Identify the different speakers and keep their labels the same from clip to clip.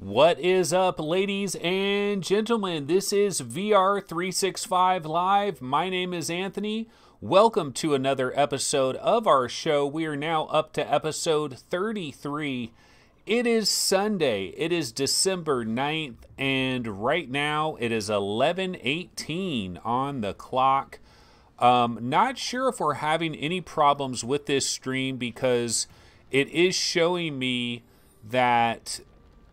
Speaker 1: What is up, ladies and gentlemen? This is VR 365 Live. My name is Anthony. Welcome to another episode of our show. We are now up to episode 33. It is Sunday. It is December 9th, and right now it is 11:18 on the clock. Not sure if we're having any problems with this stream because it is showing me that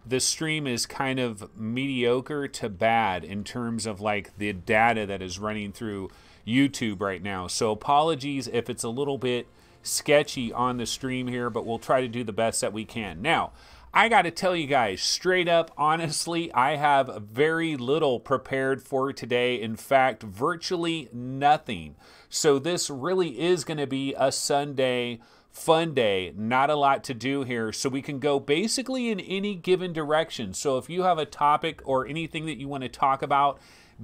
Speaker 1: the stream is kind of mediocre to bad in terms of like the data that is running through YouTube right now. So apologies if it's a little bit sketchy on the stream here, but we'll try to do the best that we can. Now, I got to tell you guys straight up, honestly, I have very little prepared for today. In fact, virtually nothing. So this really is going to be a Sunday fun day. Not a lot to do here, so we can go basically in any given direction. So if you have a topic or anything that you want to talk about,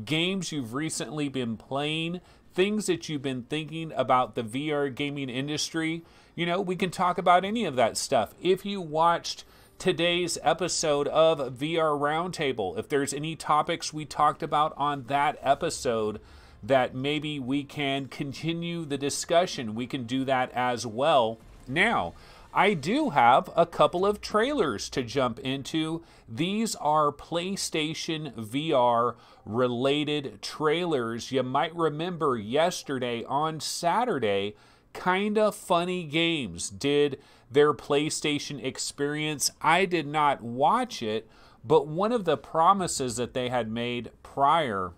Speaker 1: games you've recently been playing, things that you've been thinking about the VR gaming industry, you know, we can talk about any of that stuff. If you watched today's episode of VR Roundtable, if there's any topics we talked about on that episode that maybe we can continue the discussion, we can do that as well. Now, I do have a couple of trailers to jump into. These are PlayStation VR related trailers. You might remember yesterday on Saturday, Kinda Funny Games did their PlayStation experience. I did not watch it, but one of the promises that they had made prior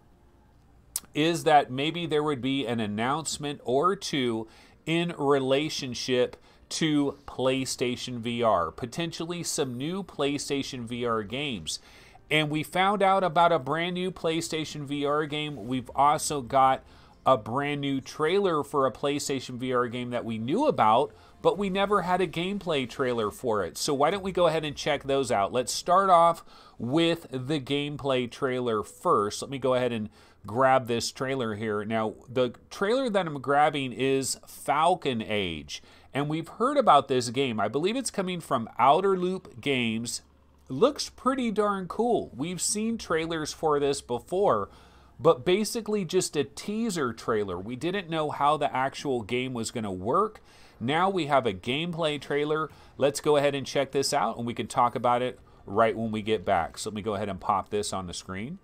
Speaker 1: is that maybe there would be an announcement or two in relationship to PlayStation VR, potentially some new PlayStation VR games. And we found out about a brand new PlayStation VR game. We've also got a brand new trailer for a PlayStation VR game that we knew about, but we never had a gameplay trailer for it. So why don't we go ahead and check those out? Let's start off with the gameplay trailer first. Let me go ahead and grab this trailer here. Now, the trailer that I'm grabbing is Falcon Age, and we've heard about this game. I believe it's coming from Outer Loop Games. Looks pretty darn cool. We've seen trailers for this before, but basically just a teaser trailer. We didn't know how the actual game was going to work. Now we have a gameplay trailer. Let's go ahead and check this out, and we can talk about it right when we get back. So let me go ahead and pop this on the screen.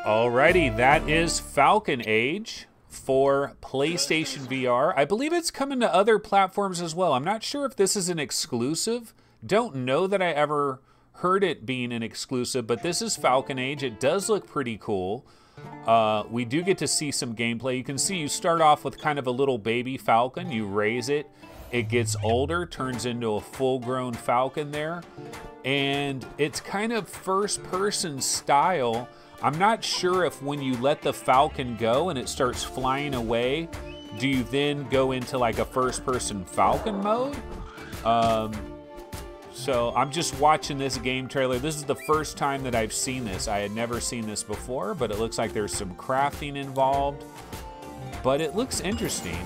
Speaker 1: Alrighty, that is Falcon Age for PlayStation VR. I believe it's coming to other platforms as well. I'm not sure if this is an exclusive. Don't know that I ever heard it being an exclusive, but this is Falcon Age. It does look pretty cool. We do get to see some gameplay. You can see you start off with kind of a little baby falcon. You raise it. It gets older, turns into a full-grown falcon there. And it's kind of first-person style. I'm not sure if when you let the falcon go and it starts flying away, do you then go into like a first-person falcon mode? So I'm just watching this game trailer. This is the first time that I've seen this. I had never seen this before, but it looks like there's some crafting involved. But it looks interesting.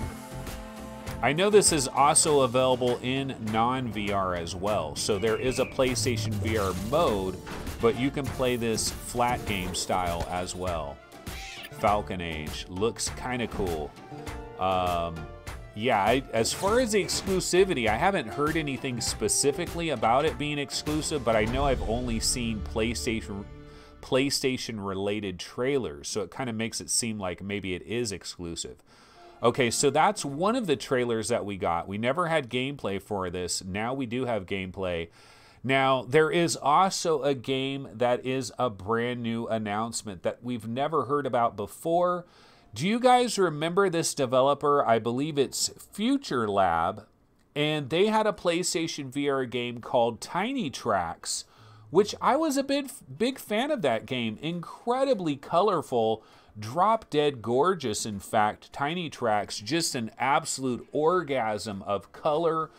Speaker 1: I know this is also available in non-VR as well. So there is a PlayStation VR mode but you can play this flat game style as well. Falcon Age looks kind of cool. Yeah, as far as the exclusivity, I haven't heard anything specifically about it being exclusive, but I know I've only seen PlayStation related trailers, so it kind of makes it seem like maybe it is exclusive. Okay, so that's one of the trailers that we got. We never had gameplay for this. Now we do have gameplay. Now, there is also a game that is a brand new announcement that we've never heard about before. Do you guys remember this developer? I believe it's Future Lab, and they had a PlayStation VR game called Tiny Trax, which I was a big fan of that game. Incredibly colorful, drop dead gorgeous, in fact. Tiny Trax, just an absolute orgasm of color.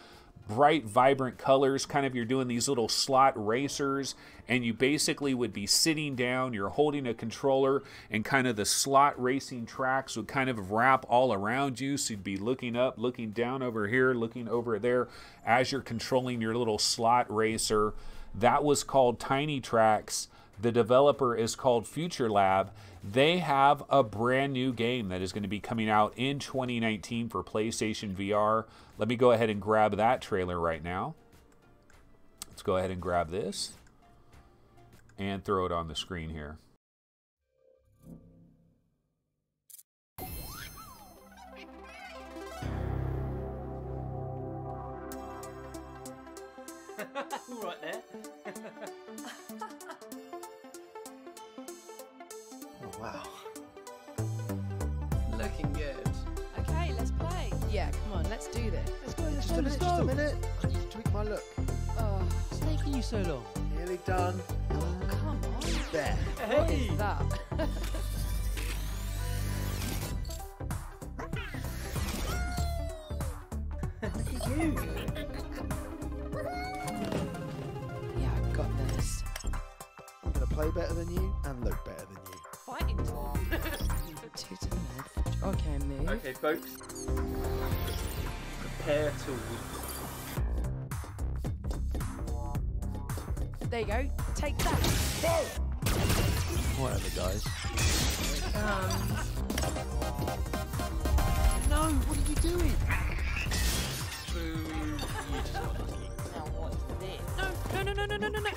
Speaker 1: Bright, vibrant colors, kind of you're doing these little slot racers, and you basically would be sitting down, you're holding a controller, and kind of the slot racing tracks would kind of wrap all around you, so you'd be looking up, looking down over here, looking over there, as you're controlling your little slot racer. That was called Tiny Trax. The developer is called Future Lab. They have a brand new game that is going to be coming out in 2019 for PlayStation VR. Let me go ahead and grab that trailer right now. Let's go ahead and grab this and throw it on the screen here.
Speaker 2: Right there.
Speaker 3: Oh, wow.
Speaker 2: Looking good.
Speaker 4: Okay, let's play. Yeah, come on, let's do this.
Speaker 2: Let's go,
Speaker 3: Just a minute. I need to tweak my look.
Speaker 4: Oh,
Speaker 2: What's taking you so long?
Speaker 3: Nearly done.
Speaker 4: come on.
Speaker 3: There.
Speaker 4: What is that? Yeah, I got this.
Speaker 3: I'm going to play better than you and look better than you.
Speaker 4: Fighting talk. Two to the left. Okay, move.
Speaker 2: Okay, folks. Prepare to weep.
Speaker 4: There you go. Take that.
Speaker 3: Whatever, guys.
Speaker 2: No, what are you doing? Boo. You just got lucky.
Speaker 4: Now what's this? No, no, no, no, no, no, no.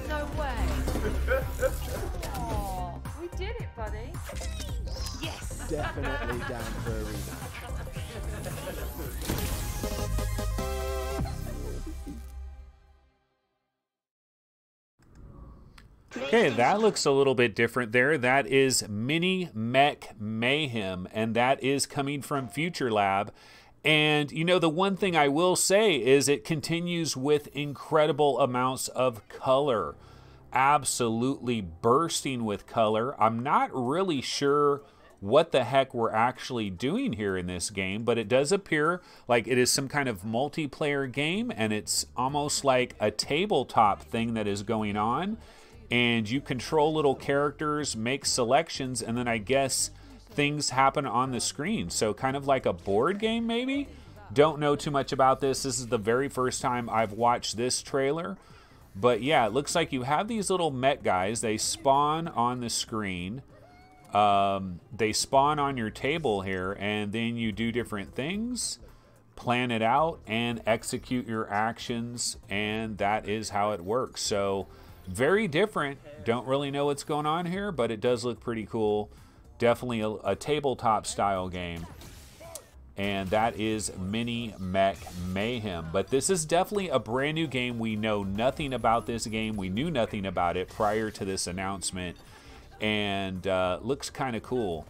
Speaker 4: No way. Oh, we did it, buddy. Yes.
Speaker 3: Definitely down for a rematch.
Speaker 1: Okay, that looks a little bit different there. That is Mini Mech Mayhem, and that is coming from Future Lab. And, you know, the one thing I will say is it continues with incredible amounts of color. Absolutely bursting with color. I'm not really sure what the heck we're actually doing here in this game, but it does appear like it is some kind of multiplayer game, and it's almost like a tabletop thing that is going on. And you control little characters, make selections, and then I guess things happen on the screen. So kind of like a board game, maybe? Don't know too much about this. This is the very first time I've watched this trailer. But yeah, it looks like you have these little mech guys. They spawn on the screen. They spawn on your table here, and then you do different things, plan it out, and execute your actions, and that is how it works. So very different. Don't really know what's going on here, but it does look pretty cool. Definitely a tabletop style game. And that is Mini Mech Mayhem. But this is definitely a brand new game. We know nothing about this game. We knew nothing about it prior to this announcement. And looks kind of cool.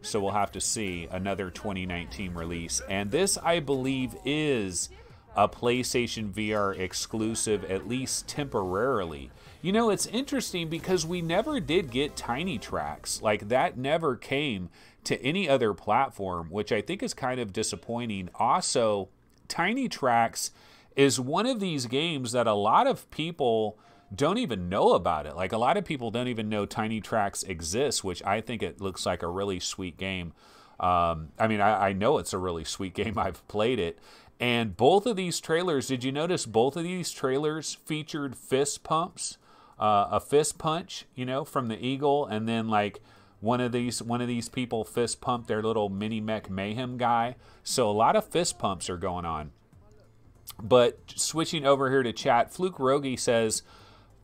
Speaker 1: So we'll have to see another 2019 release. And this, I believe, is a PlayStation VR exclusive, at least temporarily. You know, it's interesting because we never did get Tiny Trax. Like, that never came to any other platform, which I think is kind of disappointing. Also, Tiny Trax is one of these games that a lot of people don't even know about it. Like, a lot of people don't even know Tiny Trax exists, which I think it looks like a really sweet game. I mean, I know it's a really sweet game. I've played it. And both of these trailers, did you notice both of these trailers featured fist pumps? a fist punch, you know, from the eagle, and then like one of these people fist pumped their little mini Mech Mayhem guy. So a lot of fist pumps are going on. But switching over here to chat, Fluke Rogi says,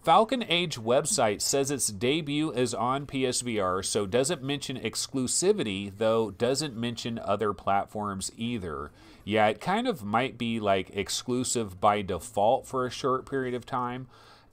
Speaker 1: Falcon Age website says its debut is on PSVR, so doesn't mention exclusivity, though doesn't mention other platforms either. Yeah, it kind of might be like exclusive by default for a short period of time.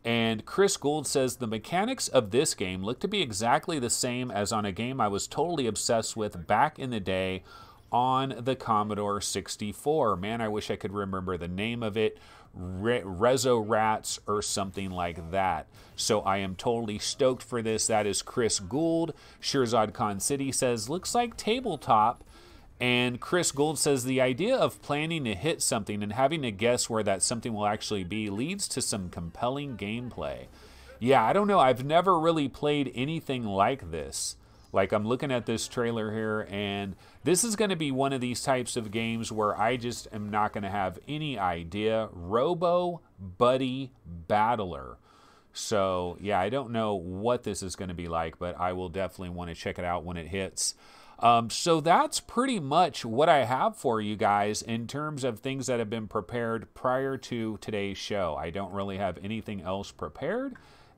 Speaker 1: And Chris Gould says, the mechanics of this game look to be exactly the same as on a game I was totally obsessed with back in the day on the Commodore 64. Man, I wish I could remember the name of it. Rezo Rats or something like that. So I am totally stoked for this. That is Chris Gould. Shirzad Khan City says, looks like tabletop. And Chris Gould says, the idea of planning to hit something and having to guess where that something will actually be leads to some compelling gameplay. Yeah, I don't know. I've never really played anything like this. Like, I'm looking at this trailer here, and this is going to be one of these types of games where I just am not going to have any idea. Robo Buddy Battler. So, yeah, I don't know what this is going to be like, but I will definitely want to check it out when it hits. So that's pretty much what I have for you guys in terms of things that have been prepared prior to today's show. I don't really have anything else prepared,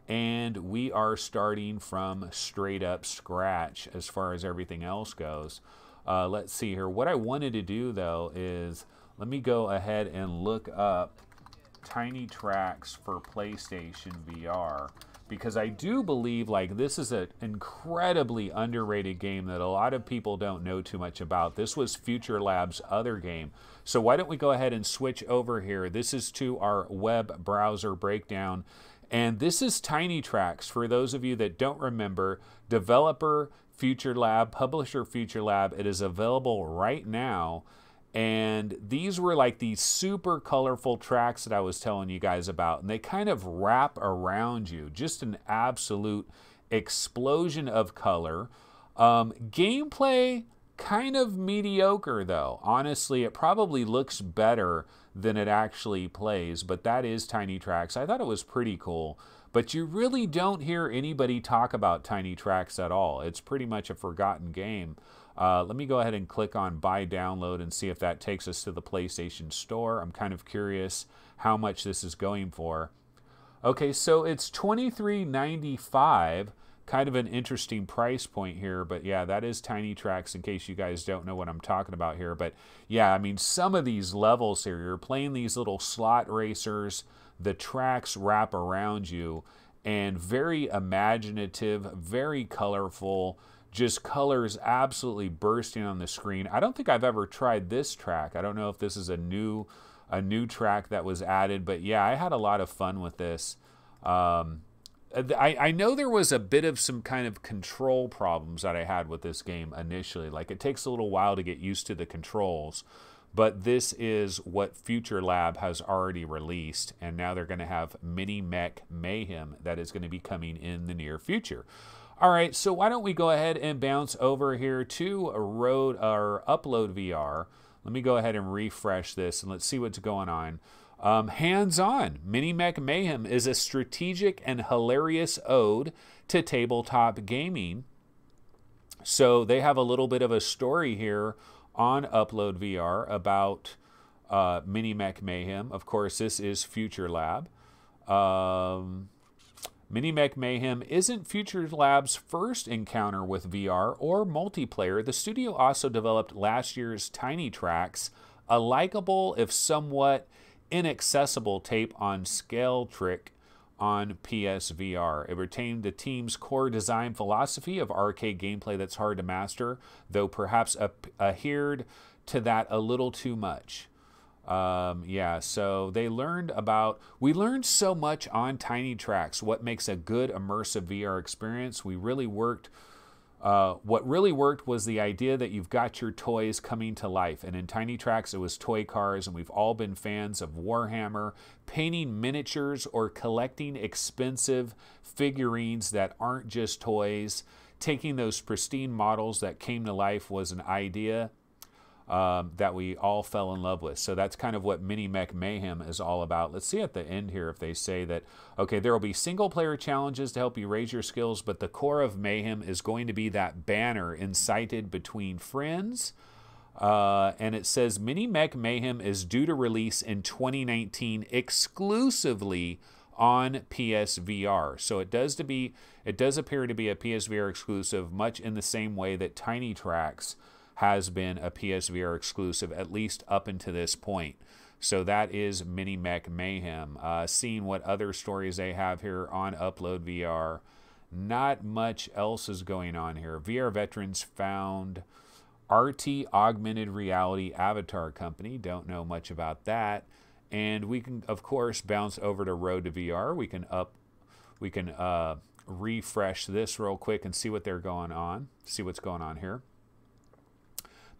Speaker 1: and we are starting from straight up scratch as far as everything else goes. Let's see here. What I wanted to do, though, is let me go ahead and look up Tiny Trax for PlayStation VR. Because I do believe like this is an incredibly underrated game that a lot of people don't know too much about. This was Future Lab's other game. So why don't we go ahead and switch over here. This is to our web browser breakdown. And this is Tiny Trax. For those of you that don't remember, developer Future Lab, publisher Future Lab. It is available right now. And these were like these super colorful tracks that I was telling you guys about. And they kind of wrap around you. Just an absolute explosion of color. Gameplay, kind of mediocre though. Honestly, it probably looks better than it actually plays. But that is Tiny Trax. I thought it was pretty cool. But you really don't hear anybody talk about Tiny Trax at all. It's pretty much a forgotten game. Let me go ahead and click on Buy Download and see if that takes us to the PlayStation Store. I'm kind of curious how much this is going for. Okay, so it's $23.95. Kind of an interesting price point here, but yeah, that is Tiny Trax in case you guys don't know what I'm talking about here. But yeah, I mean, some of these levels here, you're playing these little slot racers, the tracks wrap around you, and very imaginative, very colorful, just colors absolutely bursting on the screen. I don't think I've ever tried this track. I don't know if this is a new track that was added, but yeah, I had a lot of fun with this. I know there was a bit of some kind of control problems that I had with this game initially. Like, it takes a little while to get used to the controls, but this is what Future Lab has already released, and now they're going to have Mini Mech Mayhem that is going to be coming in the near future. All right, so why don't we go ahead and bounce over here to Upload VR. Let me go ahead and refresh this, and let's see what's going on. Hands-on, Mini Mech Mayhem is a strategic and hilarious ode to tabletop gaming. So they have a little bit of a story here on Upload VR about Mini Mech Mayhem. Of course, this is Future Lab. Mini Mech Mayhem isn't Future Lab's first encounter with VR or multiplayer. The studio also developed last year's Tiny Trax, a likable, if somewhat inaccessible tape on scale trick on PSVR. It retained the team's core design philosophy of arcade gameplay that's hard to master, though perhaps adhered to that a little too much. Yeah, so we learned so much on Tiny Trax, what makes a good immersive VR experience. What really worked was the idea that you've got your toys coming to life. And in Tiny Trax, it was toy cars, and we've all been fans of Warhammer, painting miniatures or collecting expensive figurines that aren't just toys. Taking those pristine models that came to life was an idea. that we all fell in love with. So that's kind of what Mini Mech Mayhem is all about. Let's see at the end here if they say that, okay, there will be single-player challenges to help you raise your skills, but the core of Mayhem is going to be that banner incited between friends. And it says Mini Mech Mayhem is due to release in 2019 exclusively on PSVR. So it does appear to be a PSVR exclusive, much in the same way that Tiny Trax has been a PSVR exclusive, at least up until this point. So that is Mini Mech Mayhem. Seeing what other stories they have here on Upload VR. Not much else is going on here. VR veterans found RT Augmented Reality Avatar Company. Don't know much about that. And we can, of course, bounce over to Road to VR. We can refresh this real quick and see what they're going on. See what's going on here.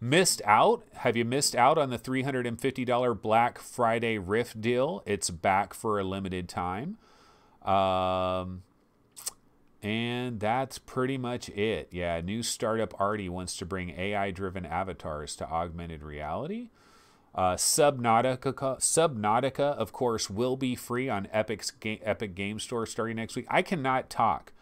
Speaker 1: Missed out? Have you missed out on the $350 Black Friday Rift deal? It's back for a limited time. And that's pretty much it. Yeah, new startup Artie wants to bring AI-driven avatars to augmented reality. Subnautica, of course, will be free on Epic Game Store starting next week. I cannot talk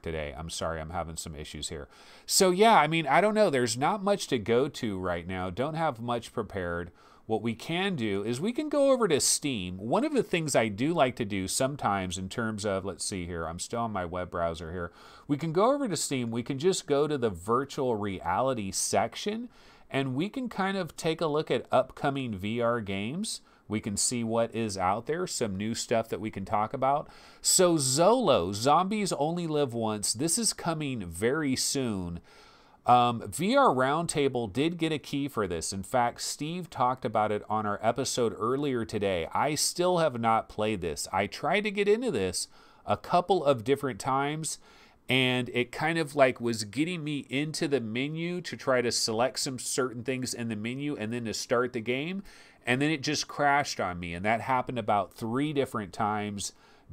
Speaker 1: today. I'm sorry, I'm having some issues here. So yeah, I mean, I don't know. There's not much to go to right now. Don't have much prepared. What we can do is we can go over to Steam. One of the things I do like to do sometimes in terms of, let's see here, I'm still on my web browser here. We can go over to Steam. We can just go to the virtual reality section and we can kind of take a look at upcoming VR games. We can see what is out there, some new stuff that we can talk about. So Zolo, Zombies Only Live Once, this is coming very soon. VR Roundtable did get a key for this. In fact, Steve talked about it on our episode earlier today. I still have not played this. I tried to get into this a couple of different times, and it kind of like was getting me into the menu to try to select some certain things in the menu and then to start the game. And then it just crashed on me, and that happened about 3 different times.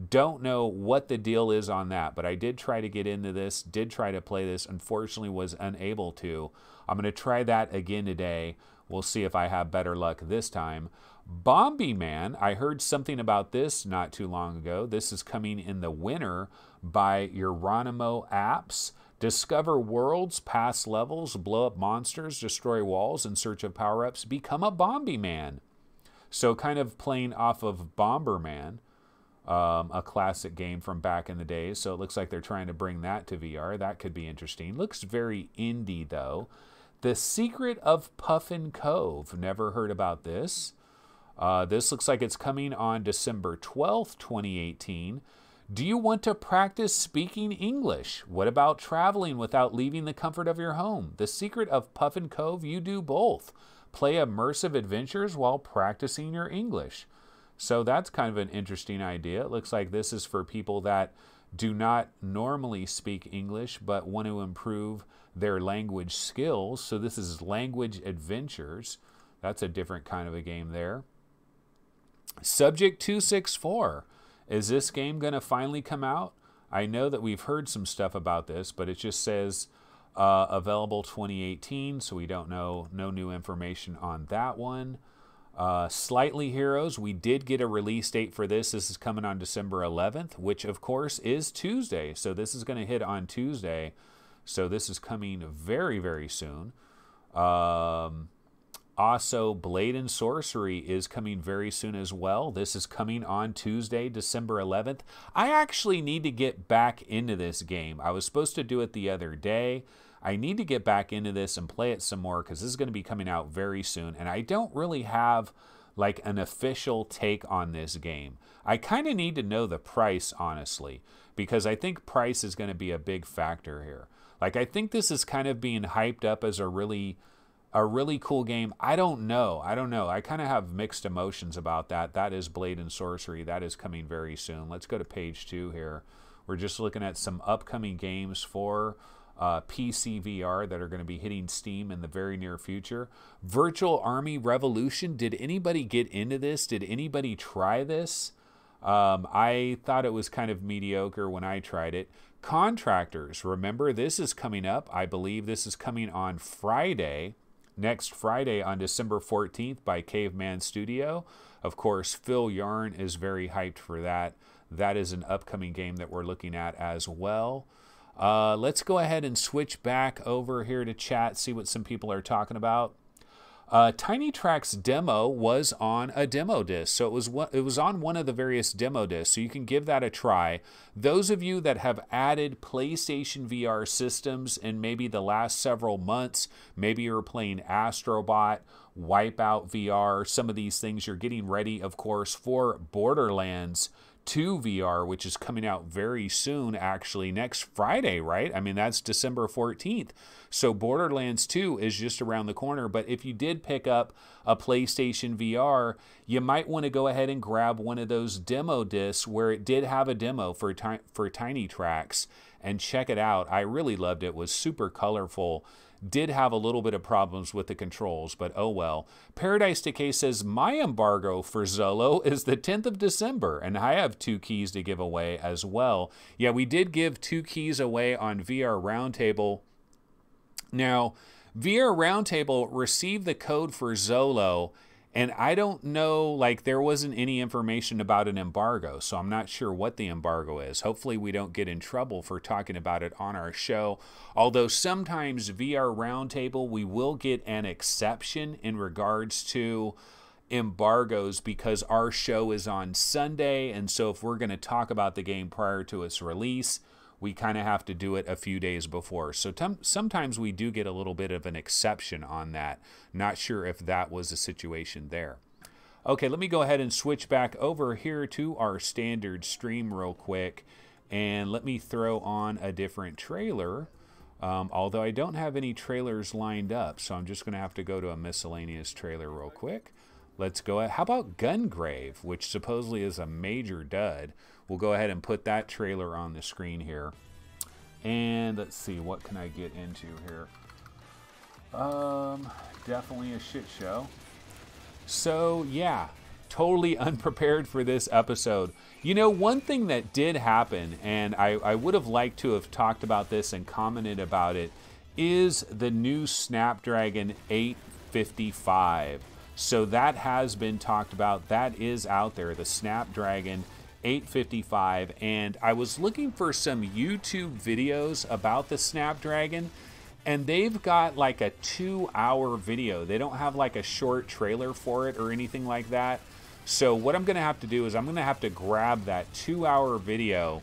Speaker 1: Don't know what the deal is on that, but I did try to get into this, did try to play this, unfortunately was unable to. I'm going to try that again today. We'll see if I have better luck this time. Bombi Man, I heard something about this not too long ago. This is coming in the winter by Euronimo Apps. Discover worlds, pass levels, blow up monsters, destroy walls in search of power-ups, become a Bombi Man. So kind of playing off of Bomberman, a classic game from back in the days. So it looks like they're trying to bring that to VR. That could be interesting. Looks very indie, though. The Secret of Puffin Cove. Never heard about this. This looks like it's coming on December 12th, 2018. Do you want to practice speaking English? What about traveling without leaving the comfort of your home? The Secret of Puffin Cove, you do both. Play immersive adventures while practicing your English. So that's kind of an interesting idea. It looks like this is for people that do not normally speak English but want to improve their language skills. So this is language adventures. That's a different kind of a game there. Subject 264. Is this game going to finally come out? I know that we've heard some stuff about this, but it just says available 2018, so we don't know, no new information on that one. Slightly Heroes, we did get a release date for this. This is coming on December 11th, which of course is Tuesday. So this is going to hit on Tuesday. So this is coming very, very soon. Also, Blade and Sorcery is coming very soon as well. This is coming on Tuesday, December 11th. I actually need to get back into this game. I was supposed to do it the other day. I need to get back into this and play it some more because this is going to be coming out very soon. And I don't really have like an official take on this game. I kind of need to know the price, honestly, because I think price is going to be a big factor here. Like, I think this is kind of being hyped up as a really cool game. I don't know. I kind of have mixed emotions about that. That is Blade and Sorcery. That is coming very soon. Let's go to page 2 here. We're just looking at some upcoming games for PC VR that are going to be hitting Steam in the very near future. Virtual Army Revolution. Did anybody get into this? Did anybody try this? I thought it was kind of mediocre when I tried it. Contractors. Remember, this is coming up. I believe this is coming on Friday. next Friday on December 14th by Caveman Studio. Of course, Phil Yarn is very hyped for that. That is an upcoming game that we're looking at as well. Let's go ahead and switch back over here to chat, see what some people are talking about. Tiny Trax demo was on a demo disc, so it was on one of the various demo discs, so you can give that a try. Those of you that have added PlayStation VR systems in maybe the last several months, maybe you're playing Astrobot, Wipeout VR, some of these things, you're getting ready, of course, for Borderlands 2 VR, which is coming out very soon, actually next Friday, right? I mean, that's December 14th. So Borderlands 2 is just around the corner. But if you did pick up a PlayStation VR, you might want to go ahead and grab one of those demo discs where it did have a demo for Tiny Trax and check it out. I really loved it. It was super colorful. Did have a little bit of problems with the controls, but oh well. Paradise Decay says, my embargo for Zolo is the 10th of December, and I have 2 keys to give away as well. Yeah, we did give 2 keys away on VR Roundtable. Now, VR Roundtable received the code for Zolo, and I don't know, like, there wasn't any information about an embargo, so I'm not sure what the embargo is. Hopefully we don't get in trouble for talking about it on our show. Although sometimes VR Roundtable, we will get an exception in regards to embargoes because our show is on Sunday, and so if we're going to talk about the game prior to its release, we kind of have to do it a few days before. So sometimes we do get a little bit of an exception on that. Not sure if that was the situation there. Okay, let me go ahead and switch back over here to our standard stream real quick. And let me throw on a different trailer. Although I don't have any trailers lined up, so I'm just going to have to go to a miscellaneous trailer real quick. Let's go ahead. How about Gungrave, which supposedly is a major dud? We'll go ahead and put that trailer on the screen here. And let's see, what can I get into here? Definitely a shit show. So yeah, totally unprepared for this episode. You know, one thing that did happen, and I would have liked to have talked about this and commented about it, is the new Snapdragon 855. So that has been talked about. That is out there, the Snapdragon 855. And I was looking for some YouTube videos about the Snapdragon, and they've got like a 2-hour video. They don't have like a short trailer for it or anything like that. So what I'm going to have to do is I'm going to have to grab that 2-hour video,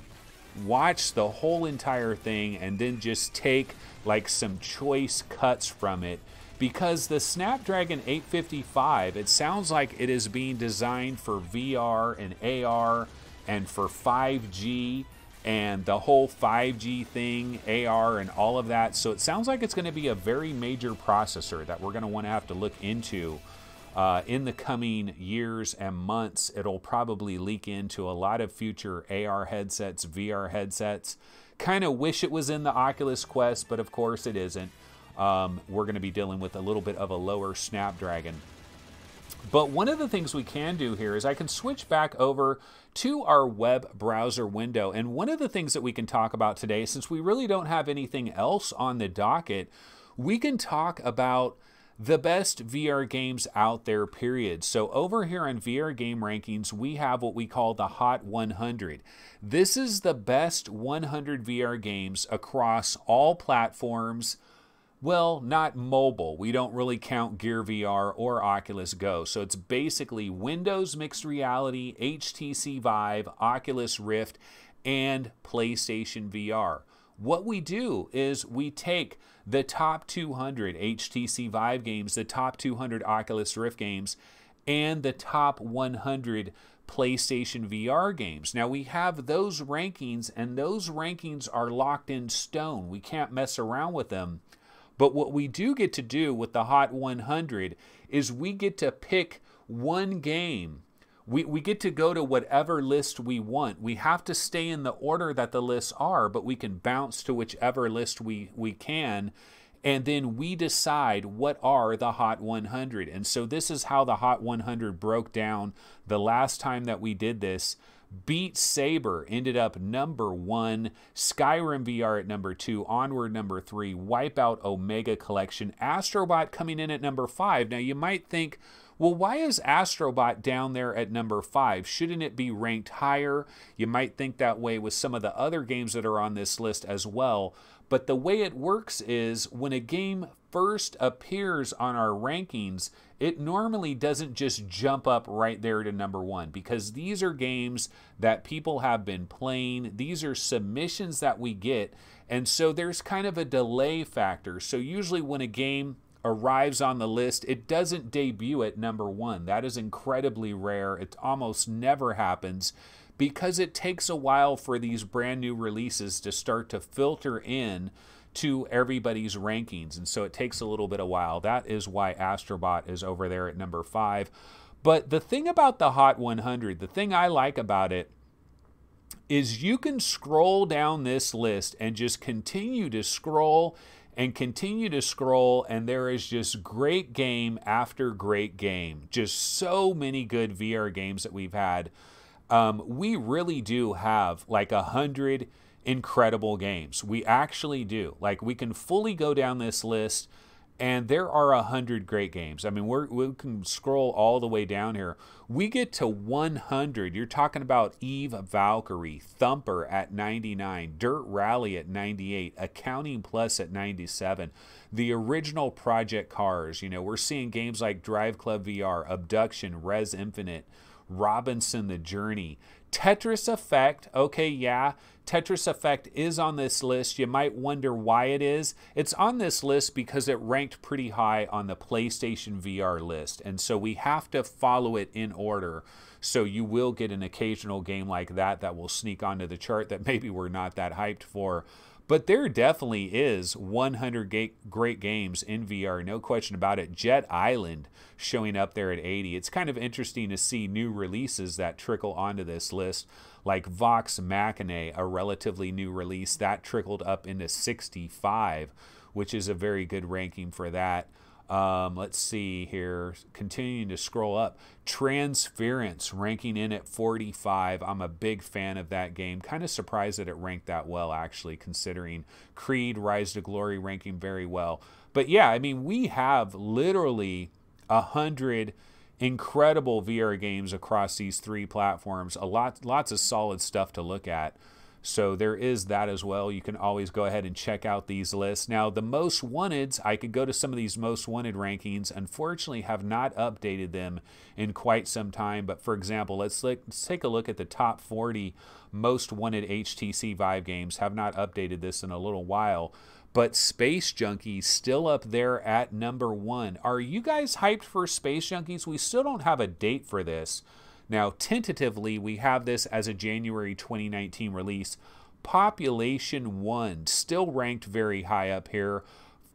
Speaker 1: watch the whole entire thing, and then just take like some choice cuts from it. Because the Snapdragon 855, it sounds like it is being designed for VR and AR and for 5G and the whole 5G thing, AR and all of that. So it sounds like it's going to be a very major processor that we're going to want to have to look into in the coming years and months. It'll probably leak into a lot of future AR headsets, VR headsets. Kind of wish it was in the Oculus Quest, but of course it isn't. We're going to be dealing with a little bit of a lower Snapdragon. But one of the things we can do here is I can switch back over to our web browser window. And one of the things that we can talk about today, since we really don't have anything else on the docket, we can talk about the best VR games out there, period. So over here on VR Game Rankings, we have what we call the Hot 100. This is the best 100 VR games across all platforms. Well, not mobile. We don't really count Gear VR or Oculus Go. So it's basically Windows Mixed Reality, HTC Vive, Oculus Rift, and PlayStation VR. What we do is we take the top 200 HTC Vive games, the top 200 Oculus Rift games, and the top 100 PlayStation VR games. Now we have those rankings, and those rankings are locked in stone. We can't mess around with them. But what we do get to do with the Hot 100 is we get to pick one game. We get to go to whatever list we want. We have to stay in the order that the lists are, but we can bounce to whichever list we can. And then we decide what are the Hot 100. And so this is how the Hot 100 broke down the last time that we did this. Beat Saber ended up #1, Skyrim VR at #2, Onward #3, Wipeout Omega Collection, Astrobot coming in at #5. Now you might think, well, why is Astrobot down there at #5? Shouldn't it be ranked higher? You might think that way with some of the other games that are on this list as well. But the way it works is when a game first appears on our rankings, it normally doesn't just jump up right there to #1 because these are games that people have been playing. These are submissions that we get. And so there's kind of a delay factor. So usually when a game arrives on the list, it doesn't debut at #1. That is incredibly rare. It almost never happens because it takes a while for these brand new releases to start to filter in to everybody's rankings. And so it takes a little bit of while. That is why Astrobot is over there at #5. But the thing about the Hot 100, the thing I like about it, is you can scroll down this list and just continue to scroll and continue to scroll, and there is just great game after great game. Just so many good VR games that we've had. We really do have like 100 incredible games. We actually do. Like, we can fully go down this list and there are 100 great games. I mean, we can scroll all the way down here. We get to 100. You're talking about Eve Valkyrie, Thumper at 99, Dirt Rally at 98, Accounting Plus at 97, the original Project Cars. You know, we're seeing games like Drive Club VR, Abduction, Res Infinite, Robinson the Journey, Tetris Effect. Okay, yeah, Tetris Effect is on this list. You might wonder why it is. It's on this list because it ranked pretty high on the PlayStation VR list, and so we have to follow it in order. So you will get an occasional game like that that will sneak onto the chart that maybe we're not that hyped for. But there definitely is 100 great games in VR, no question about it. Jet Island showing up there at 80. It's kind of interesting to see new releases that trickle onto this list, like Vox Machina, a relatively new release, that trickled up into 65, which is a very good ranking for that. Let's see here, continuing to scroll up. Transference ranking in at 45. I'm a big fan of that game. Kind of surprised that it ranked that well, actually, considering Creed, Rise to Glory ranking very well. But yeah, I mean, we have literally 100 incredible VR games across these 3 platforms. Lots of solid stuff to look at. So there is that as well. You can always go ahead and check out these lists. Now, the Most Wanteds, I could go to some of these Most Wanted rankings. Unfortunately, have not updated them in quite some time. But for example, let's take a look at the top 40 Most Wanted HTC Vive games. Have not updated this in a little while. But Space Junkies still up there at #1. Are you guys hyped for Space Junkies? We still don't have a date for this. Now, tentatively, we have this as a January 2019 release. Population 1, still ranked very high up here.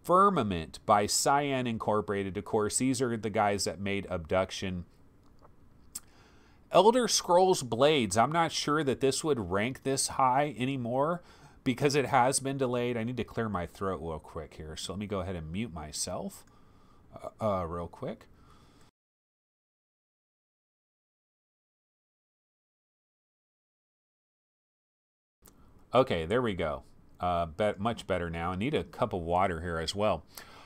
Speaker 1: Firmament by Cyan Incorporated. Of course, these are the guys that made Abduction. Elder Scrolls Blades. I'm not sure that this would rank this high anymore because it has been delayed. I need to clear my throat real quick here. So let me go ahead and mute myself real quick. Okay, there we go. Much better now. I need a cup of water here as well.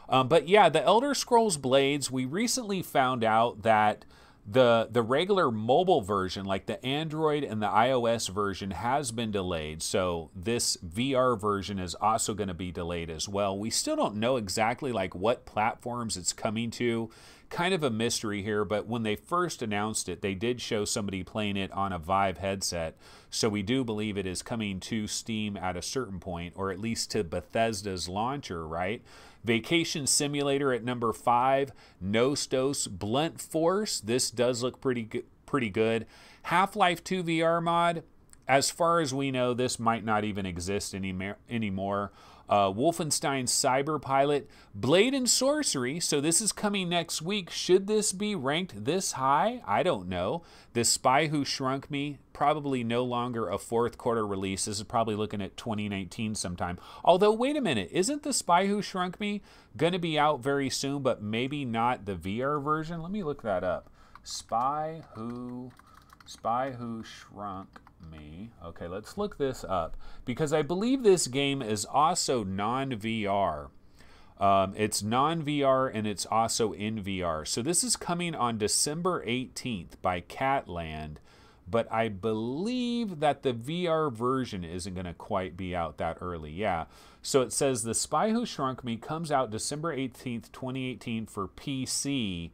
Speaker 1: But yeah, the Elder Scrolls Blades, we recently found out that the regular mobile version, like the Android and the iOS version, has been delayed. So this VR version is also going to be delayed as well. We still don't know exactly like what platforms it's coming to. Kind of a mystery here, but when they first announced it, they did show somebody playing it on a Vive headset. So we do believe it is coming to Steam at a certain point, or at least to Bethesda's launcher, right? Vacation Simulator at #5, Nostos, Blunt Force. This does look pretty good. Half-Life 2 VR mod. As far as we know, this might not even exist anymore. Wolfenstein Cyberpilot, Blade and Sorcery. So this is coming next week. Should this be ranked this high? I don't know. The Spy Who Shrunk Me, probably no longer a 4th quarter release. This is probably looking at 2019 sometime. Although, wait a minute, isn't The Spy Who Shrunk Me going to be out very soon, but maybe not the VR version? Let me look that up. Spy Who Spy Who Shrunk Me. Okay, let's look this up because I believe this game is also non-VR. It's non-VR and it's also in VR. So this is coming on December 18th by Catland, but I believe that the VR version isn't going to quite be out that early. Yeah. So it says The Spy Who Shrunk Me comes out December 18th, 2018 for PC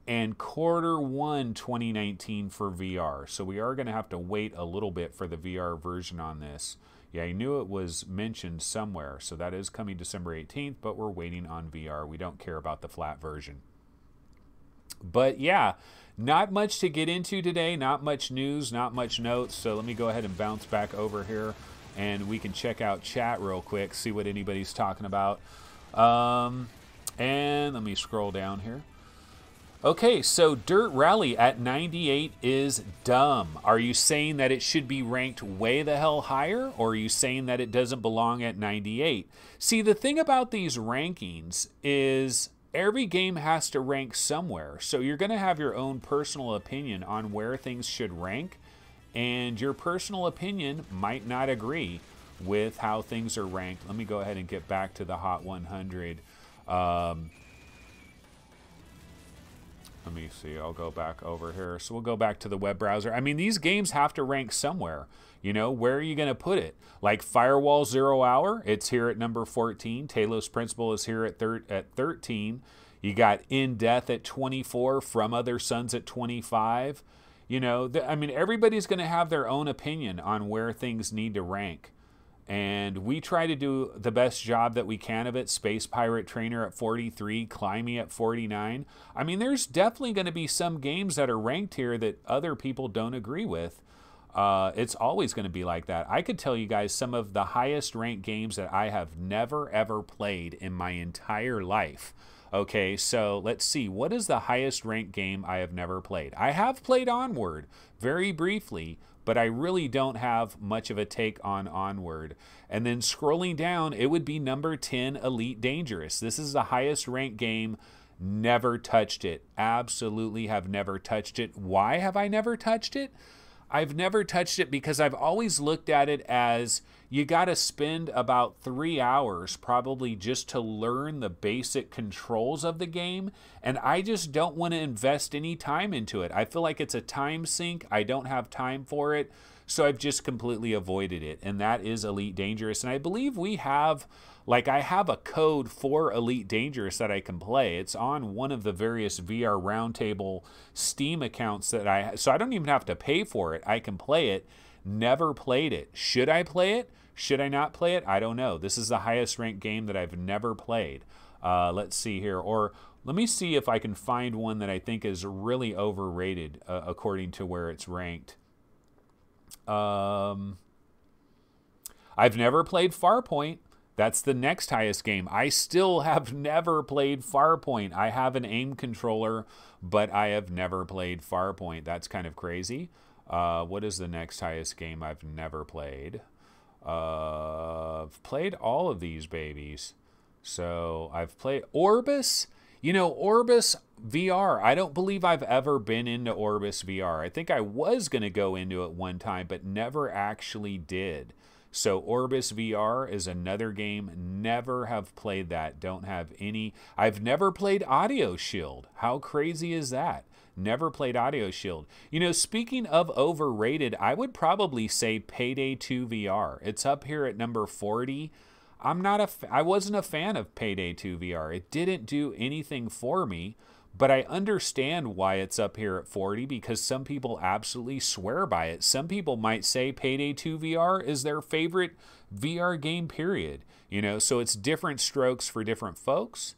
Speaker 1: and Q1 2019 for VR. So we are going to have to wait a little bit for the VR version on this. Yeah, I knew it was mentioned somewhere. So that is coming December 18th, but we're waiting on VR. We don't care about the flat version. But yeah, not much to get into today. Not much news, not much notes. So let me go ahead and bounce back over here and we can check out chat real quick, see what anybody's talking about. And let me scroll down here. Okay, so Dirt Rally at 98 is dumb. Are you saying that it should be ranked way the hell higher, or are you saying that it doesn't belong at 98? See, the thing about these rankings is every game has to rank somewhere. So you're going to have your own personal opinion on where things should rank, and your personal opinion might not agree with how things are ranked. Let me go ahead and get back to the Hot 100. Let me see, I'll go back over here. So we'll go back to the web browser. I mean, these games have to rank somewhere. You know, where are you going to put it? Like Firewall 0 Hour, it's here at number 14. Talos Principle is here at 13. You got In Death at 24. From Other Suns at 25. You know, I mean, everybody's going to have their own opinion on where things need to rank. And we try to do the best job that we can of it. Space Pirate Trainer at 43, Climby at 49. I mean, there's definitely going to be some games that are ranked here that other people don't agree with. It's always going to be like that. I could tell you guys some of the highest ranked games that I have never ever played in my entire life. Okay, so let's see. What is the highest ranked game I have never played? I have played Onward very briefly, but I really don't have much of a take on Onward. And then scrolling down, it would be number 10, Elite Dangerous. This is the highest ranked game. Never touched it. Absolutely have never touched it. Why have I never touched it? I've never touched it because I've always looked at it as you got to spend about 3 hours probably just to learn the basic controls of the game, and I just don't want to invest any time into it. I feel like it's a time sink. I don't have time for it, so I've just completely avoided it, and that is Elite Dangerous. And I believe we have, like, I have a code for Elite Dangerous that I can play. It's on one of the various VR Roundtable Steam accounts that I have, so I don't even have to pay for it. I can play it. Never played it. Should I play it? Should I not play it? I don't know. This is the highest ranked game that I've never played. Let's see here. Or let me see if I can find one that I think is really overrated according to where it's ranked. I've never played Farpoint. That's the next highest game. I still have never played Farpoint. I have an aim controller, but I have never played Farpoint. That's kind of crazy. What is the next highest game I've never played? I've played all of these babies. So I've played Orbis. You know, Orbis VR. I don't believe I've ever been into Orbis VR. I think I was going to go into it one time, but never actually did. So Orbis VR is another game. Never have played that. Don't have any. I've never played Audio Shield. How crazy is that? Never played Audio Shield. You know, speaking of overrated, I would probably say Payday 2 VR. It's up here at number 40. I wasn't a fan of Payday 2 VR. It didn't do anything for me, but I understand why it's up here at 40 because some people absolutely swear by it. Some people might say Payday 2 VR is their favorite VR game, period. You know, so it's different strokes for different folks.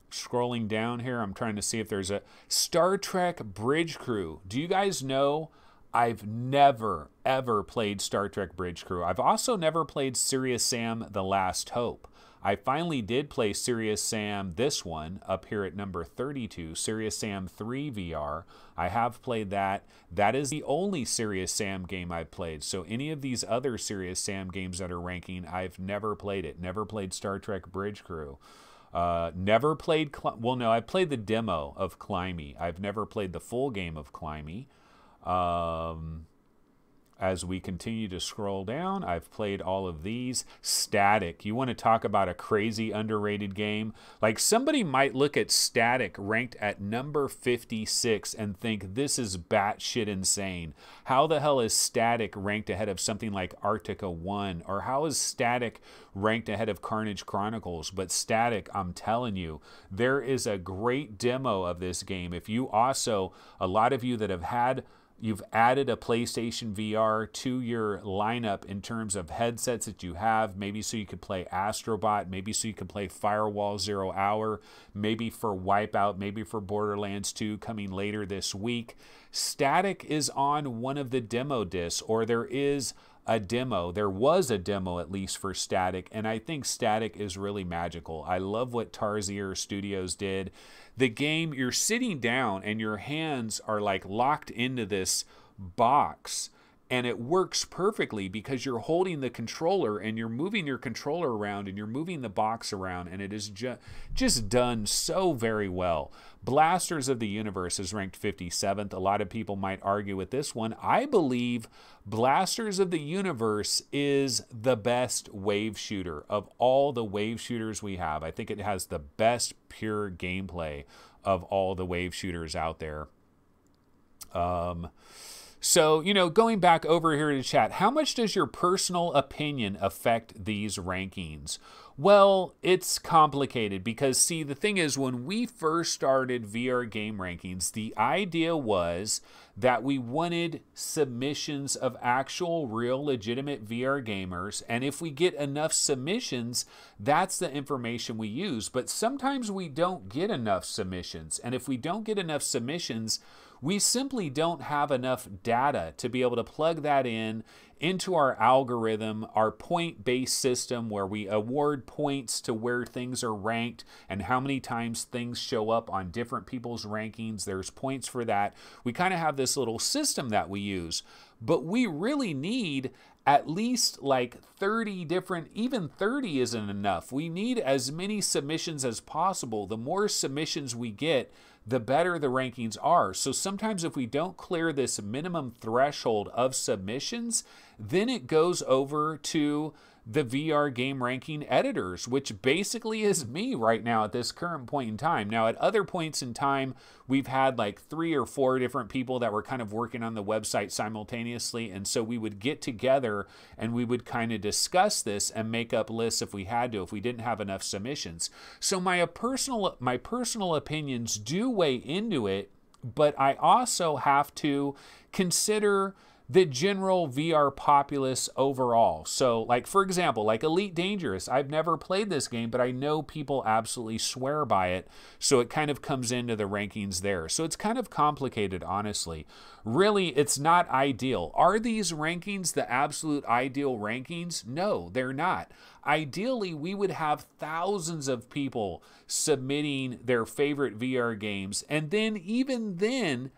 Speaker 1: Scrolling down here, I'm trying to see if there's a Star Trek Bridge Crew. Do you guys know I've never, ever played Star Trek Bridge Crew? I've also never played Serious Sam The Last Hope. I finally did play Serious Sam, this one, up here at number 32, Serious Sam 3 VR. I have played that. That is the only Serious Sam game I've played. So any of these other Serious Sam games that are ranking, I've never played it. Never played Star Trek Bridge Crew. Never played, well, no, I played the demo of Climby. I've never played the full game of Climby. As we continue to scroll down, I've played all of these. Static. You want to talk about a crazy underrated game? Like, somebody might look at Static ranked at number 56 and think this is batshit insane. How the hell is Static ranked ahead of something like Arctica 1? Or how is Static ranked ahead of Carnage Chronicles? But Static, I'm telling you, there is a great demo of this game. If you also, a lot of you that have had, you've added a PlayStation VR to your lineup in terms of headsets that you have, maybe so you could play Astrobot, maybe so you could play Firewall 0 Hour, maybe for Wipeout, maybe for Borderlands 2 coming later this week. Static is on one of the demo discs, or there is a demo. There was a demo, at least, for Static, and I think Static is really magical. I love what Tarsier Studios did. The game, you're sitting down and your hands are like locked into this box, and it works perfectly because you're holding the controller and you're moving your controller around and you're moving the box around, and it is just done so very well. Blasters of the Universe is ranked 57th. A lot of people might argue with this one. I believe Blasters of the Universe is the best wave shooter of all the wave shooters we have. I think it has the best pure gameplay of all the wave shooters out there. So, you know, going back over here to chat, how much does your personal opinion affect these rankings? Well, it's complicated because, see, the thing is, when we first started VR game rankings, the idea was that we wanted submissions of actual, real, legitimate VR gamers, and if we get enough submissions, that's the information we use. But sometimes we don't get enough submissions, and if we don't get enough submissions, we simply don't have enough data to be able to plug that into our algorithm, our point-based system where we award points to where things are ranked and how many times things show up on different people's rankings. There's points for that. We kind of have this little system that we use, but we really need at least like 30 different, even 30 isn't enough. We need as many submissions as possible. The more submissions we get, the better the rankings are. So sometimes if we don't clear this minimum threshold of submissions, then it goes over to the VR game ranking editors, which basically is me right now at this current point in time. Now, at other points in time, we've had like 3 or 4 different people that were kind of working on the website simultaneously, and so we would get together and we would kind of discuss this and make up lists if we had to, if we didn't have enough submissions. So my personal opinions do weigh into it, but I also have to consider the general VR populace overall. So, like, for example, like Elite Dangerous, I've never played this game, but I know people absolutely swear by it, so it kind of comes into the rankings there. So it's kind of complicated, honestly. Really, it's not ideal. Are these rankings the absolute ideal rankings? No, they're not. Ideally, we would have thousands of people submitting their favorite VR games, and then even then,